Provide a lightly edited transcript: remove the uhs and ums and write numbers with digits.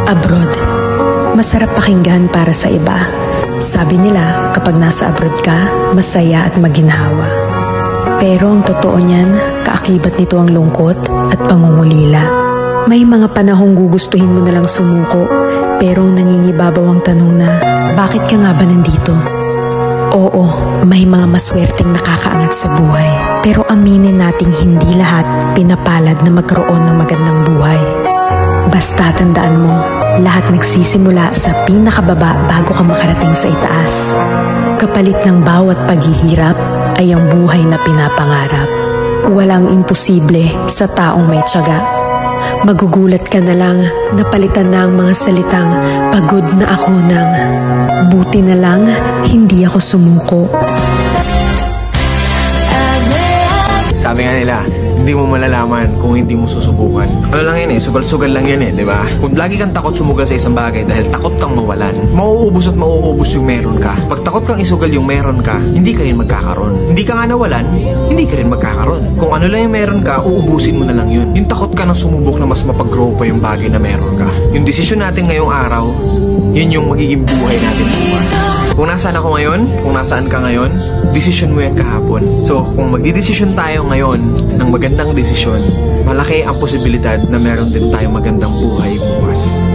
Abroad. Masarap pakinggan para sa iba. Sabi nila, kapag nasa abroad ka, masaya at maginhawa. Pero ang totoo niyan, kaakibat nito ang lungkot at pangungulila. May mga panahong gugustuhin mo nalang sumuko, pero nangingibabaw ang tanong na, bakit ka nga ba nandito? Oo, may mga maswerteng nakakaangat sa buhay. Pero aminin nating hindi lahat pinapalad na magkaroon ng magandang buhay. Basta tandaan mo, lahat nagsisimula sa pinakababa bago ka makarating sa itaas. Kapalit ng bawat paghihirap ay ang buhay na pinapangarap. Walang imposible sa taong may tiyaga. Magugulat ka na lang, napalitan na ang mga salitang pagod na ako ng buti na lang hindi ako sumuko. Sabi nga nila, hindi mo malalaman kung hindi mo susubukan. Ano lang yan sugal-sugal lang yan di ba? Kung lagi kang takot sumugal sa isang bagay dahil takot kang mawalan, mauubos at mauubos yung meron ka. Pag takot kang isugal yung meron ka, hindi ka rin magkakaroon. Hindi ka nga nawalan, hindi ka rin magkakaroon. Kung ano lang yung meron ka, uubusin mo na lang yun. Yung takot ka nang sumubok na mas mapag-grow pa yung bagay na meron ka. Yung desisyon natin ngayong araw, yun yung magiging buhay natin bukas. Kung nasaan ako ngayon, kung nasaan ka ngayon, desisyon mo yan kahapon. So, kung magdidesisyon tayo ngayon ng magandang desisyon, malaki ang posibilidad na meron din tayong magandang buhay bukas.